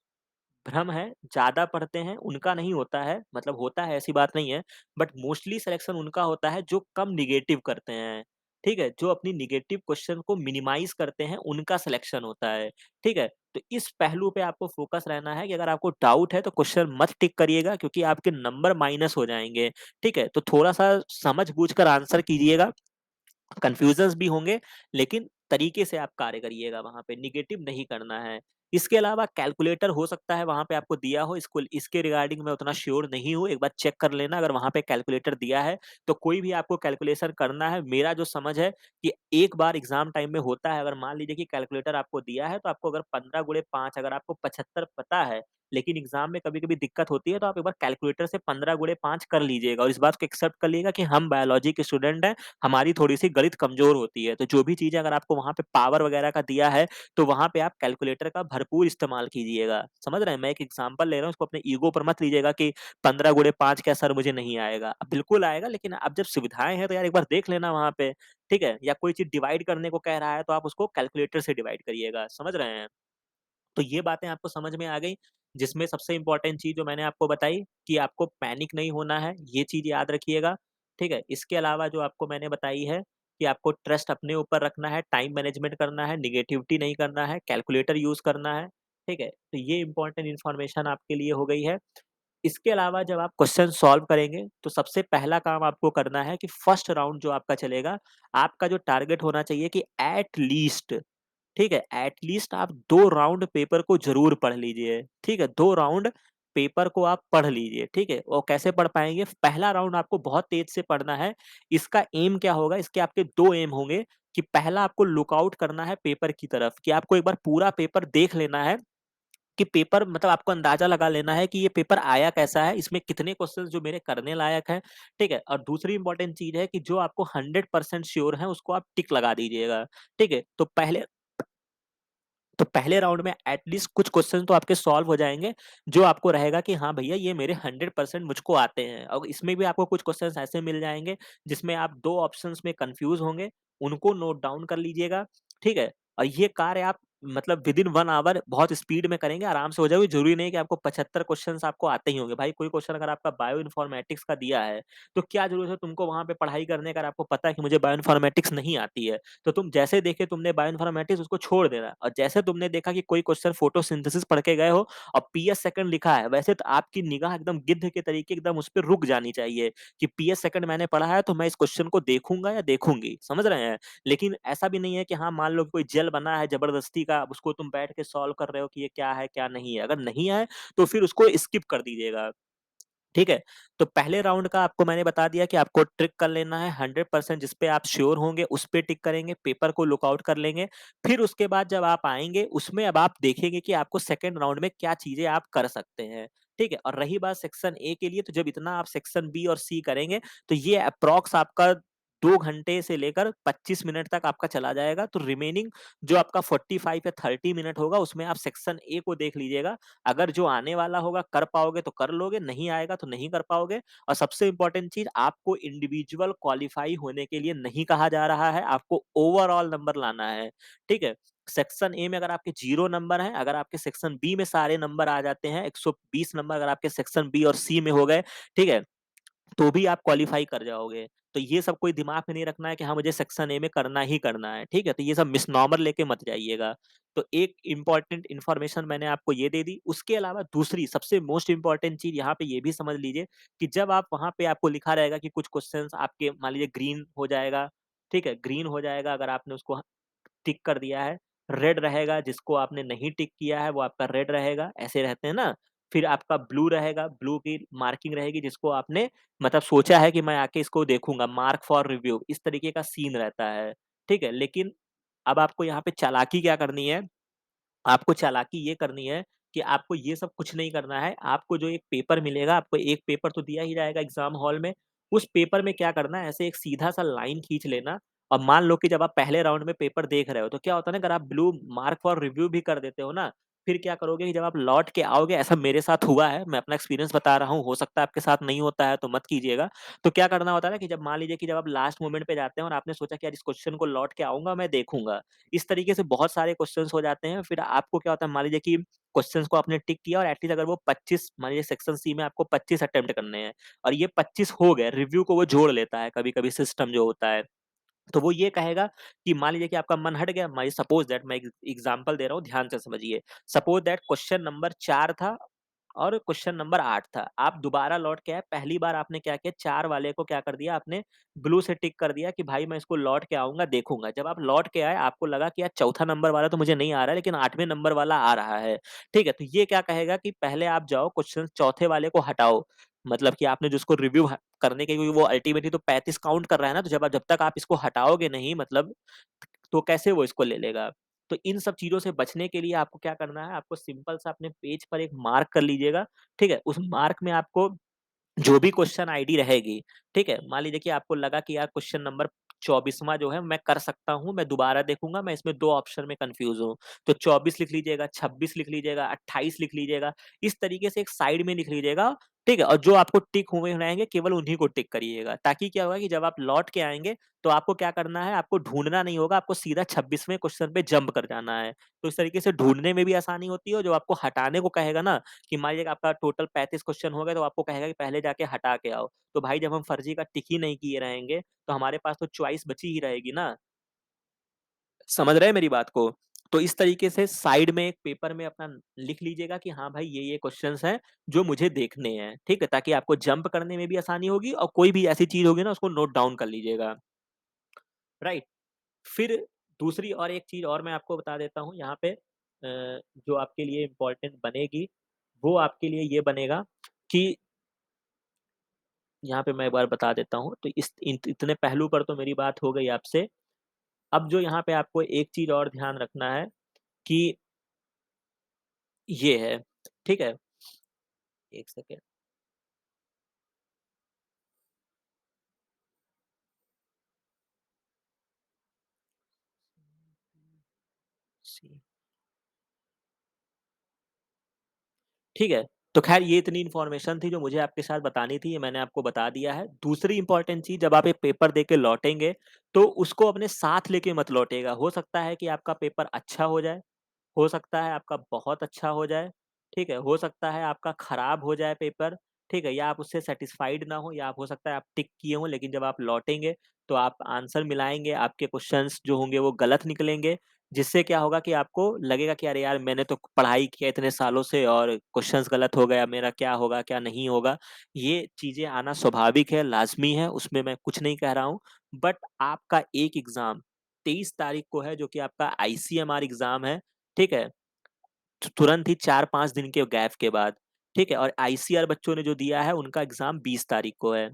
भ्रम है, ज़्यादा पढ़ते हैं उनका नहीं होता है, मतलब होता है ऐसी बात नहीं है, बट मोस्टली सिलेक्शन उनका होता है जो कम नेगेटिव करते हैं, ठीक है? जो अपनी नेगेटिव क्वेश्चन को मिनिमाइज़ करते हैं, उनका सिलेक्शन होता है, ठीक है? तो इस पहलू पे आपको फ़ोकस रहना है कि अगर आपको डाउट है तो क्वेश्चन मत टिक करिएगा क्योंकि आपके नंबर माइनस हो जाएँगे, ठीक है? तो थोड़ा-सा समझ-बूझ कर आंसर कीजिएगा। कन्फ्यूज़न्स भी होंगे, लेकिन तरीके से आप कार्य करिएगा वहाँ पे, नेगेटिव नहीं करना है। इसके अलावा कैलकुलेटर हो सकता है वहाँ पे आपको दिया हो, इसके रिगार्डिंग मैं उतना श्योर नहीं हूँ, एक बार चेक कर लेना अगर वहाँ पे कैलकुलेटर दिया है, तो कोई भी आपको कैलकुलेशन करना है, मेरा जो समझ है कि एक बार एग्ज़ाम टाइम में होता है, अगर मान लीजिए कि कैलकुलेटर आपको दिया है, तो आपको अगर 15 गुणे 5 अगर आपको 75 पता है, लेकिन एग्ज़ाम में कभी-कभी दिक्कत होती है, तो आप एक बार कैलकुलेटर से 15 गुणे 5 कर लीजिएगा और इस बात को एक्सेप्ट कर लीजिएगा कि हम बायोलॉजी के स्टूडेंट हैं, हमारी थोड़ी-सी गणित कमज़ोर होती है। तो जो भी चीज़ें अगर आपको वहाँ पे पावर वगैरह का दिया है, तो वहाँ पे आप कैलकुलेटर का भरपूर इस्तेमाल कीजिएगा। समझ रहे हैं? मैं एक एग्ज़ाम्पल ले रहा हूँ, इसको अपने ईगो पर मत लीजिएगा कि 15 गुणे 5 क्या सर मुझे नहीं आएगा। बिल्कुल आएगा, लेकिन अब जब सुविधाएँ हैं, तो यार एक बार देख लेना वहाँ पे, ठीक है? या कोई चीज़ डिवाइड करने को कह रहा है, तो आप उसको कैलकुलेटर से डिवाइड करिएगा। समझ रहे हैं? तो ये बातें आपको समझ में आ गई, जिसमें सबसे इम्पोर्टेंट चीज़ जो मैंने आपको बताई कि आपको पैनिक नहीं होना है, ये चीज़ याद रखिएगा, ठीक है? इसके अलावा जो आपको मैंने बताई है कि आपको ट्रस्ट अपने ऊपर रखना है, टाइम मैनेजमेंट करना है, नेगेटिविटी नहीं करना है, कैलकुलेटर यूज़ करना है, ठीक है? तो ये इम्पोर्टेंट इन्फॉर्मेशन आपके लिए हो गई है। इसके अलावा जब आप क्वेश्चन सॉल्व करेंगे, तो सबसे पहला काम आपको करना है कि फर्स्ट राउंड जो आपका चलेगा, आपका जो टारगेट होना चाहिए कि एट लीस्ट, ठीक है? एट लीस्ट आप 2 राउंड पेपर को ज़रूर पढ़ लीजिए, ठीक है? 2 राउंड पेपर को आप पढ़ लीजिए, ठीक है? और कैसे पढ़ पाएँगे? पहला राउंड आपको बहुत तेज़ से पढ़ना है। इसका एम क्या होगा? इसके आपके 2 एम होंगे कि पहला आपको लुक आउट करना है पेपर की तरफ कि आपको एक बार पूरा पेपर देख लेना है कि पेपर मतलब आपको अंदाज़ा लगा लेना है कि ये पेपर आया कैसा है, इसमें कितने क्वेश्चंस जो मेरे करने लायक हैं, ठीक है? और दूसरी इम्पोर्टेंट चीज़ है कि जो आपको 100% श्योर हैं, उसको आप टिक लगा दीजिएगा, ठीक है? तो पहले राउंड में एट लीस्ट कुछ क्वेश्चन तो आपके सॉल्व हो जाएँगे, जो आपको रहेगा कि हाँ भैया ये मेरे 100% मुझको आते हैं। और इसमें भी आपको कुछ क्वेश्चंस ऐसे मिल जाएँगे, जिसमें आप 2 ऑप्शंस में कन्फ्यूज़ होंगे, उनको नोट डाउन कर लीजिएगा, ठीक है? और ये कार्य आप मतलब विदिन 1 आवर बहुत स्पीड में करेंगे, आराम से हो जाएगा। ज़रूरी नहीं है कि आपको 75 क्वेश्चंस आपको आते ही होंगे। भाई कोई क्वेश्चन अगर आपका बायो इन्फॉर्मेटिक्स का दिया है, तो क्या ज़रूरत है तुमको वहाँ पे पढ़ाई करने का, अगर आपको पता है कि मुझे बायो इन्फॉर्मेटिक्स नहीं आती है। तो तुम जैसे देखे तुमने बायोइन्फॉर्मेटिक्स उसको छोड़ देना और जैसे तुमने देखा कि कोई क्वेश्चन फोटोसिंथेसिस पढ़ के गए हो और पीएस सेकंड लिखा है, वैसे तो आपकी निगाह एकदम गिद्ध के तरीके एकदम उस पे रुक जानी चाहिए कि पीएस सेकंड मैंने पढ़ा है तो मैं इस क्वेश्चन को देखूंगा या देखूंगी। समझ रहे हैं? लेकिन ऐसा भी नहीं है कि हाँ, मान लो कि कोई जेल बना है जबरदस्ती का, अब उसको तुम बैठ के सॉल्व कर रहे हो कि ये क्या है क्या नहीं है। अगर नहीं है तो फिर उसको स्किप कर दीजिएगा। ठीक है? तो पहले राउंड का आपको मैंने बता दिया कि आपको ट्रिक कर लेना है 100% जिस पे आप श्योर होंगे उस पे टिक करेंगे, पेपर को लुक आउट कर लेंगे। फिर उसके बाद जब आप आएँगे उसमें अब आप देखेंगे कि आपको सेकंड राउंड में क्या चीज़ें आप कर सकते हैं। ठीक है? और रही बात सेक्शन ए के लिए, तो जब इतना आप सेक्शन बी और सी करेंगे तो ये अप्रॉक्स आपका 2 घंटे से लेकर 25 मिनट तक आपका चला जाएगा। तो रिमेनिंग जो आपका 45 या 30 मिनट होगा उसमें आप सेक्शन ए को देख लीजिएगा। अगर जो आने वाला होगा कर पाओगे तो कर लोगे, नहीं आएगा तो नहीं कर पाओगे। और सबसे इम्पोर्टेंट चीज़, आपको इंडिविजुअल क्वालीफाई होने के लिए नहीं कहा जा रहा है, आपको ओवरऑल नंबर लाना है, ठीक है? सेक्शन ए में अगर आपके 0 नंबर हैं, अगर आपके सेक्शन बी में सारे नंबर आ जाते हैं, 120 नंबर अगर आपके सेक्शन बी और सी में हो गए, ठीक है? तो भी आप क्वालीफाई कर जाओगे। तो ये सब कोई दिमाग में नहीं रखना है कि हाँ, मुझे सेक्शन ए में करना ही करना है, ठीक है? तो ये सब मिसनॉमर लेके मत जाइएगा। तो एक इम्पोर्टेंट इन्फॉर्मेशन मैंने आपको ये दे दी। उसके अलावा दूसरी सबसे मोस्ट इम्पोर्टेंट चीज़ यहाँ पे ये भी समझ लीजिए कि जब आप वहाँ पे आपको लिखा रहेगा कि कुछ क्वेश्चन्स आपके मान लीजिए ग्रीन हो जाएगा, ठीक है? ग्रीन हो जाएगा अगर आपने उसको टिक कर दिया है, रेड रहेगा जिसको आपने नहीं टिक किया है वो आपका रेड रहेगा, ऐसे रहते हैं ना? फिर आपका ब्लू रहेगा, ब्लू की मार्किंग रहेगी जिसको आपने मतलब सोचा है कि मैं आके इसको देखूँगा, मार्क फॉर रिव्यू, इस तरीके का सीन रहता है, ठीक है? लेकिन अब आपको यहाँ पे चालाकी क्या करनी है, आपको चालाकी ये करनी है कि आपको ये सब कुछ नहीं करना है। आपको जो एक पेपर मिलेगा, आपको एक पेपर तो दिया ही जाएगा एग्ज़ाम हॉल में। उस पेपर में क्या करना है, ऐसे एक सीधा-सा लाइन खींच लेना और मान लो कि जब आप पहले राउंड में पेपर देख रहे हो, तो क्या होता है ना, अगर आप ब्लू मार्क फॉर रिव्यू भी कर देते हो ना, फिर क्या करोगे कि जब आप लौट के आओगे, ऐसा मेरे साथ हुआ है, मैं अपना एक्सपीरियंस बता रहा हूँ, हो सकता है आपके साथ नहीं होता है, तो मत कीजिएगा। तो क्या करना होता है ना कि जब मान लीजिए कि जब आप लास्ट मोमेंट पे जाते हैं और आपने सोचा कि यार इस क्वेश्चन को लौट के आऊँगा, मैं देखूँगा। इस तरीके से बहुत सारे क्वेश्चंस हो जाते हैं, फिर आपको क्या होता है, मान लीजिए कि क्वेश्चंस को आपने टिक किया और एटलीस्ट अगर वो 25 मान लीजिए सेक्शन सी में आपको 25 अटेम्प्ट करने हैं और ये 25 हो गए, रिव्यू को वो जोड़ लेता है कभी-कभी सिस्टम जो होता है। तो वो ये कहेगा कि मान लीजिए कि आपका मन हट गया, मैं सपोज़ दैट मैं एग्ज़ाम्पल दे रहा हूँ, ध्यान से समझिए। सपोज़ दैट क्वेश्चन नंबर 4 था और क्वेश्चन नंबर 8 था। आप दोबारा लौट के आए, पहली बार आपने क्या किया, 4 वाले को क्या कर दिया आपने, ब्लू से टिक कर दिया कि भाई मैं इसको लौट के आऊँगा, देखूँगा। जब आप लौट के आए, आपको लगा कि यार चौथा नंबर वाला तो मुझे नहीं आ रहा है, लेकिन 8वें नंबर वाला आ रहा है। ठीक है? तो ये क्या कहेगा कि पहले आप जाओ क्वेश्चन चौथे वाले को हटाओ। मतलब कि आपने जिसको रिव्यू करने के, क्योंकि वो अल्टीमेटली तो 35 काउंट कर रहा है ना, तो जब तक आप इसको हटाओगे नहीं मतलब, तो कैसे वो इसको ले लेगा? तो इन सब चीज़ों से बचने के लिए आपको क्या करना है, आपको सिंपल सा अपने पेज पर एक मार्क कर लीजिएगा, ठीक है? उस मार्क में आपको जो भी क्वेश्चन आईडी रहेगी, ठीक है? मान लीजिए कि आपको लगा कि यार क्वेश्चन नंबर 24वाँ जो है मैं कर सकता हूँ, मैं दोबारा देखूँगा, मैं इसमें 2 ऑप्शन में कन्फ्यूज़ हूँ। तो 24 लिख लीजिएगा, 26 लिख लीजिएगा, 28 लिख लीजिएगा। इस तरीके से एक साइड में लिख लीजिएगा, ठीक है? और जो आपको टिक हुए रहेंगे केवल उन्हीं को टिक करिएगा। ताकि क्या होगा कि जब आप लौट के आएँगे तो आपको क्या करना है, आपको ढूँढना नहीं होगा, आपको सीधा 26वें क्वेश्चन पे जंप कर जाना है। तो इस तरीके से ढूँढने में भी आसानी होती है और जो आपको हटाने को कहेगा ना कि मान लीजिए कि आपका टोटल 35 क्वेश्चन हो गए तो आपको कहेगा कि पहले जाके हटा के आओ। तो भाई जब हम फर्जी का टिक ही नहीं किए रहेंगे, तो हमारे पास तो चॉइस बची ही रहेगी ना। समझ रहे हैं मेरी बात को? तो इस तरीके से साइड में एक पेपर में अपना लिख लीजिएगा कि हाँ भाई ये क्वेश्चन्स हैं जो मुझे देखने हैं, ठीक है? ताकि आपको जंप करने में भी आसानी होगी और कोई भी ऐसी चीज़ होगी ना उसको नोट डाउन कर लीजिएगा, राइट? फिर दूसरी और एक चीज़ और मैं आपको बता देता हूँ यहाँ पे जो आपके लिए इम्पोर्टेंट बनेगी, वो आपके लिए ये बनेगा कि यहाँ पे मैं एक बार बता देता हूँ, तो इतने पहलू पर तो मेरी बात हो गई आपसे। अब जो यहाँ पे आपको एक चीज़ और ध्यान रखना है कि ये है, ठीक है? 1 सेकंड। सी ठीक है, तो ख़ैर ये इतनी इन्फॉर्मेशन थी जो मुझे आपके साथ बतानी थी, ये मैंने आपको बता दिया है। दूसरी इम्पोर्टेंट चीज़ जब आप एक पेपर दे के लौटेंगे, तो उसको अपने साथ लेके मत लौटिएगा। हो सकता है कि आपका पेपर अच्छा हो जाए, हो सकता है आपका बहुत अच्छा हो जाए, ठीक है? हो सकता है आपका खराब हो जाए पेपर, ठीक है? या आप उससे सैटिस्फाइड ना हो या आप हो सकता है आप टिक किए हों लेकिन जब आप लौटेंगे तो आप आंसर मिलाएँगे, आपके क्वेश्चन्स जो होंगे वो गलत निकलेंगे, जिससे क्या होगा कि आपको लगेगा कि अरे यार मैंने तो पढ़ाई किया इतने सालों से और क्वेश्चन्स गलत हो गया, मेरा क्या होगा, क्या नहीं होगा? ये चीज़ें आना स्वाभाविक है, लाज़मी है, उसमें मैं कुछ नहीं कह रहा हूँ। बट आपका एक एग्ज़ाम 23 तारीख को है जो कि आपका आईसीएमआर एग्ज़ाम है, ठीक है? तुरंत ही 4-5 दिन के गैप के बाद, ठीक है? और आईसीआर बच्चों ने जो दिया है उनका एग्ज़ाम 20 तारीख को है,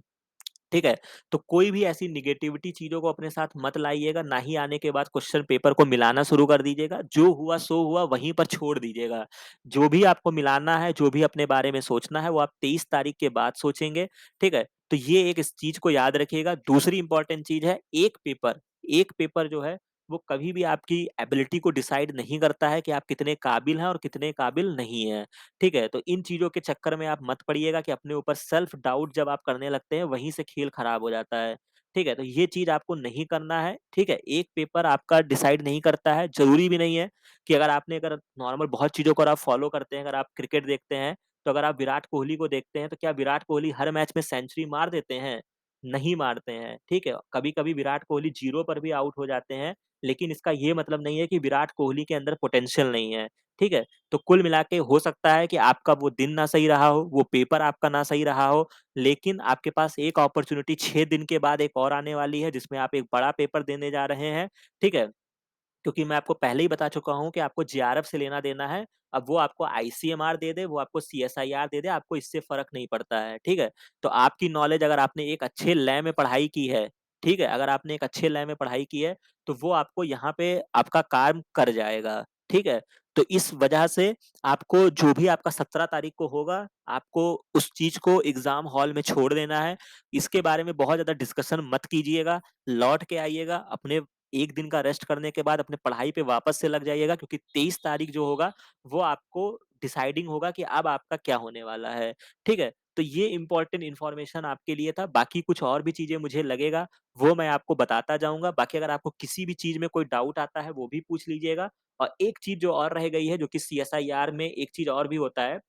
ठीक है? तो कोई भी ऐसी नेगेटिविटी चीज़ों को अपने साथ मत लाइएगा, ना ही आने के बाद क्वेश्चन पेपर को मिलाना शुरू कर दीजिएगा, जो हुआ सो हुआ वहीं पर छोड़ दीजिएगा। जो भी आपको मिलाना है, जो भी अपने बारे में सोचना है वो आप 23 तारीख के बाद सोचेंगे, ठीक है? तो ये एक इस चीज़ को याद रखिएगा। दूसरी इम्पोर्टेंट चीज़ है एक पेपर जो है वो कभी भी आपकी एबिलिटी को डिसाइड नहीं करता है कि आप कितने काबिल हैं और कितने काबिल नहीं हैं, ठीक है? तो इन चीज़ों के चक्कर में आप मत पड़िएगा कि अपने ऊपर सेल्फ डाउट जब आप करने लगते हैं, वहीं से खेल खराब हो जाता है, ठीक है? तो ये चीज़ आपको नहीं करना है, ठीक है? एक पेपर आपका डिसाइड नहीं करता है, ज़रूरी भी नहीं है कि अगर नॉर्मल बहुत चीज़ों को अगर आप फॉलो करते हैं, अगर आप क्रिकेट देखते हैं, तो अगर आप विराट कोहली को देखते हैं, तो क्या विराट कोहली हर मैच में सेंचुरी मार देते हैं? नहीं मारते हैं, ठीक है? कभी-कभी विराट कोहली 0 पर भी आउट हो जाते हैं, लेकिन इसका ये मतलब नहीं है कि विराट कोहली के अंदर पोटेंशियल नहीं है, ठीक है? तो कुल मिला के हो सकता है कि आपका वो दिन ना सही रहा हो, वो पेपर आपका ना सही रहा हो, लेकिन आपके पास एक अपॉर्च्युनिटी 6 दिन के बाद एक और आने वाली है, जिसमें आप एक बड़ा पेपर देने जा रहे हैं, ठीक है? क्योंकि मैं आपको पहले ही बता चुका हूँ कि आपको जेआरएफ से लेना देना है। अब वो आपको आईसीएमआर दे दे, वो आपको सीएसआईआर दे दे, आपको इससे फ़र्क नहीं पड़ता है, ठीक है? तो आपकी नॉलेज अगर आपने एक अच्छे लय में पढ़ाई की है, ठीक है? अगर आपने एक अच्छे लय में पढ़ाई की है, तो वो आपको यहाँ पे आपका काम कर जाएगा, ठीक है? तो इस वजह से आपको जो भी आपका 17 तारीख को होगा, आपको उस चीज़ को एग्ज़ाम हॉल में छोड़ देना है। इसके बारे में बहुत ज़्यादा डिस्कशन मत कीजिएगा, लौट के आइएगा अपने 1 दिन का रेस्ट करने के बाद अपने पढ़ाई पे वापस से लग जाइएगा क्योंकि 23 तारीख जो होगा, वो आपको डिसाइडिंग होगा कि अब आपका क्या होने वाला है, ठीक है? तो ये इम्पोर्टेंट इन्फॉर्मेशन आपके लिए था, बाकी कुछ और भी चीज़ें मुझे लगेगा, वो मैं आपको बताता जाऊँगा। बाकी अगर आपको किसी भी चीज़ में कोई डाउट आता है, वो भी पूछ लीजिएगा। और एक चीज़ जो और रह गई है, जो कि सीएसआईआर में एक चीज़ और भी होता है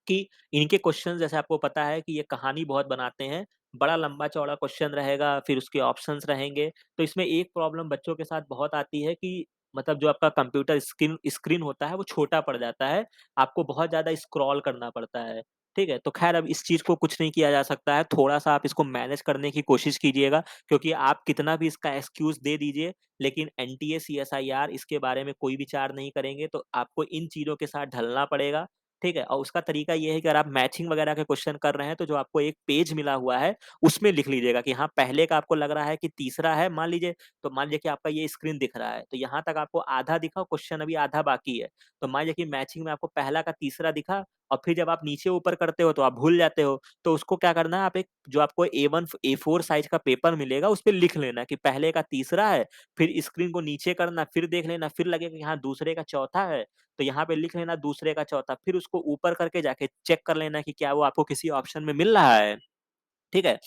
कि इनके क्वेश्चन जैसे आपको पता है कि ये कहानी बहुत बनाते हैं, बड़ा लंबा-चौड़ा क्वेश्चन रहेगा, फिर उसके ऑप्शंस रहेंगे। तो इसमें एक प्रॉब्लम बच्चों के साथ बहुत आती है कि मतलब जो आपका कंप्यूटर स्क्रीन स्क्रीन होता है, वो छोटा पड़ जाता है, आपको बहुत ज़्यादा स्क्रॉल करना पड़ता है, ठीक है? तो ख़ैर अब इस चीज़ को कुछ नहीं किया जा सकता है, थोड़ा-सा आप इसको मैनेज करने की कोशिश कीजिएगा क्योंकि आप कितना भी इसका एक्सक्यूज़ दे दीजिए, लेकिन एनटीए, सीएसआईआर इसके बारे में कोई विचार नहीं करेंगे, तो आपको इन चीज़ों के साथ ढलना पड़ेगा। ठीक है? और उसका तरीका ये है कि अगर आप मैचिंग वगैरह के क्वेश्चन कर रहे हैं, तो जो आपको एक पेज मिला हुआ है, उसमें लिख लीजिएगा कि हाँ, पहले का आपको लग रहा है कि तीसरा है, मान लीजिए, तो मान लीजिए कि आपका ये स्क्रीन दिख रहा है, तो यहाँ तक आपको आधा दिखा, क्वेश्चन अभी आधा बाकी है। तो मान लीजिए कि मैचिंग में आपको पहला का तीसरा दिखा और फिर जब आप नीचे-ऊपर करते हो, तो आप भूल जाते हो। तो उसको क्या करना है, आप एक जो आपको A4 साइज़ का पेपर मिलेगा, उसपे लिख लेना कि पहले का तीसरा है, फिर स्क्रीन को नीचे करना, फिर देख लेना, फिर लगेगा कि हाँ, दूसरे का चौथा है, तो यहाँ पे लिख लेना दूसरे का चौथा, फिर उसको ऊपर करके जाके चेक कर लेना कि क्या वो आपको किसी ऑप्शन में मिल रहा है। ठीक है?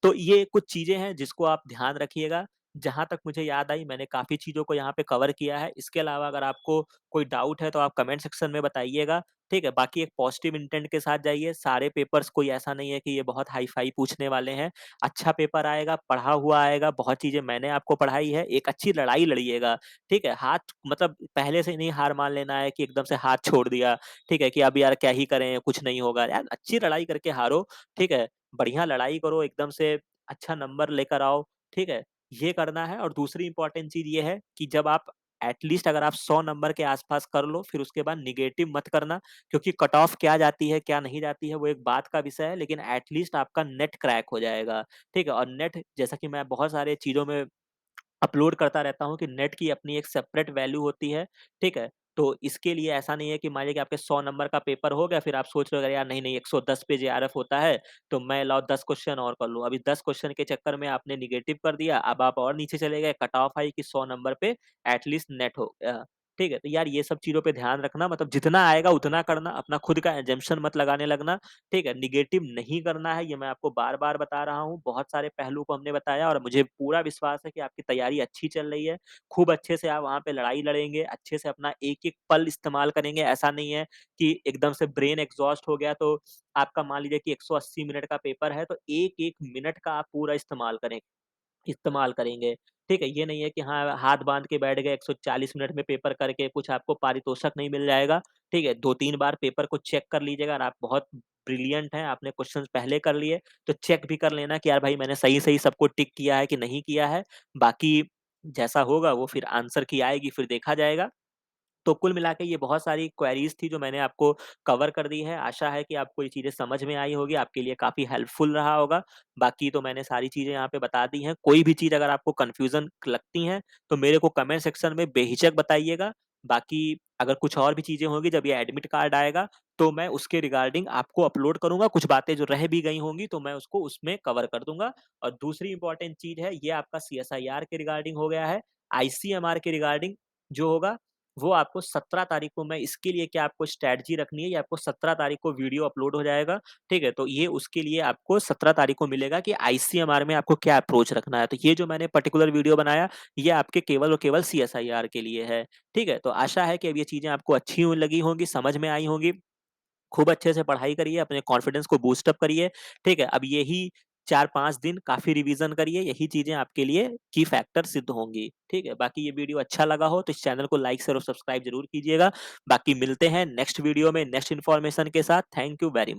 तो ये कुछ चीज़ें हैं जिसको आप ध्यान रखिएगा। जहाँ तक मुझे याद आई मैंने काफ़ी चीज़ों को यहाँ पे कवर किया है। इसके अलावा अगर आपको कोई डाउट है तो आप कमेंट सेक्शन में बताइएगा, ठीक है? बाकी एक पॉजिटिव इंटेंट के साथ जाइए, सारे पेपर्स कोई ऐसा नहीं है कि ये बहुत हाई-फाई पूछने वाले हैं। अच्छा पेपर आएगा, पढ़ा हुआ आएगा, बहुत चीज़ें मैंने आपको पढ़ाई है, एक अच्छी लड़ाई लड़िएगा, ठीक है? हाथ मतलब पहले से नहीं हार मान लेना है कि एकदम से हाथ छोड़ दिया, ठीक है? कि अब यार क्या ही करें, कुछ नहीं होगा। यार अच्छी लड़ाई करके हारो, ठीक है? बढ़िया लड़ाई करो, एकदम से अच्छा नंबर लेकर आओ, ठीक है? ये करना है और दूसरी इम्पोर्टेंट चीज़ ये है कि जब आप एट लीस्ट अगर आप 100 नंबर के आस-पास कर लो, फिर उसके बाद नेगेटिव मत करना, क्योंकि कट ऑफ क्या जाती है, क्या नहीं जाती है, वो एक बात का विषय है, लेकिन एट लीस्ट आपका नेट क्रैक हो जाएगा, ठीक है? और नेट जैसा कि मैं बहुत सारे चीज़ों में अपलोड करता रहता हूँ कि नेट की अपनी एक सेपरेट वैल्यू होती है, ठीक है? तो इसके लिए ऐसा नहीं है कि मान लीजिए कि आपके 100 नंबर का पेपर हो गया, फिर आप सोच रहे हो अरे यार नहीं-नहीं 110 पे जेआरएफ होता है, तो मैं लाओ 10 क्वेश्चन और कर लूँ। अभी 10 क्वेश्चन के चक्कर में आपने नेगेटिव कर दिया, अब आप और नीचे चले गए, कट ऑफ आई कि 100 नंबर पे एट लीस्ट नेट हो गया। ठीक है? तो यार ये सब चीज़ों पे ध्यान रखना, मतलब जितना आएगा उतना करना, अपना खुद का असम्पशन मत लगाने लगना, ठीक है? नेगेटिव नहीं करना है, ये मैं आपको बार-बार बता रहा हूँ। बहुत सारे पहलू को हमने बताया और मुझे पूरा विश्वास है कि आपकी तैयारी अच्छी चल रही है। खूब अच्छे से आप वहाँ पे लड़ाई लड़ेंगे, अच्छे से अपना एक-एक पल इस्तेमाल करेंगे। ऐसा नहीं है कि एकदम से ब्रेन एग्ज़ॉस्ट हो गया, तो आपका मान लीजिए कि 180 मिनट का पेपर है, तो एक-एक मिनट का आप पूरा इस्तेमाल करेंगे, ठीक है? ये नहीं है कि हाँ, हाथ बाँध के बैठ गए 140 मिनट में पेपर करके कुछ आपको पारितोषिक नहीं मिल जाएगा, ठीक है? 2-3 बार पेपर को चेक कर लीजिएगा, अगर आप बहुत ब्रिलियंट हैं, आपने क्वेश्चन्स पहले कर लिए, तो चेक भी कर लेना कि यार भाई मैंने सही-सही सबको टिक किया है कि नहीं किया है। बाकी जैसा होगा वो फिर आंसर की आएगी, फिर देखा जाएगा। तो कुल मिला के ये बहुत सारी क्वेरीज़ थी जो मैंने आपको कवर कर दी है। आशा है कि आपको ये चीज़ें समझ में आई होगी, आपके लिए काफ़ी हेल्पफुल रहा होगा। बाकी तो मैंने सारी चीज़ें यहाँ पे बता दी हैं। कोई भी चीज़ अगर आपको कन्फ्यूज़न लगती हैं, तो मेरे को कमेंट सेक्शन में बेहिचक बताइएगा। बाकी अगर कुछ और भी चीज़ें होंगी जब ये एडमिट कार्ड आएगा, तो मैं उसके रिगार्डिंग आपको अपलोड करूँगा। कुछ बातें जो रह भी गई होंगी, तो मैं उसको उसमें कवर कर दूँगा। और दूसरी इम्पोर्टेंट चीज़ है, ये आपका सीएसआईआर के रिगार्डिंग हो गया है। आईसीएमआर के रिगार्डिंग जो होगा वो आपको 17 तारीख को, मैं इसके लिए क्या आपको स्ट्रैटेजी रखनी है, ये आपको 17 तारीख को वीडियो अपलोड हो जाएगा, ठीक है? तो ये उसके लिए आपको 17 तारीख को मिलेगा कि आईसीएमआर में आपको क्या अप्रोच रखना है। तो ये जो मैंने पर्टिकुलर वीडियो बनाया, ये आपके केवल और केवल सीएसआईआर के लिए है, ठीक है? तो आशा है कि अब ये चीज़ें आपको अच्छी लगी होंगी, समझ में आई होंगी। खूब अच्छे से पढ़ाई करिए, अपने कॉन्फिडेंस को बूस्ट अप करिए, ठीक है? अब यही 4-5 दिन काफ़ी रिवीज़न करिए, यही चीज़ें आपके लिए की फैक्टर सिद्ध होंगी, ठीक है? बाकी ये वीडियो अच्छा लगा हो तो इस चैनल को लाइक, शेयर और सब्सक्राइब ज़रूर कीजिएगा। बाकी मिलते हैं नेक्स्ट वीडियो में नेक्स्ट इन्फॉर्मेशन के साथ। Thank you very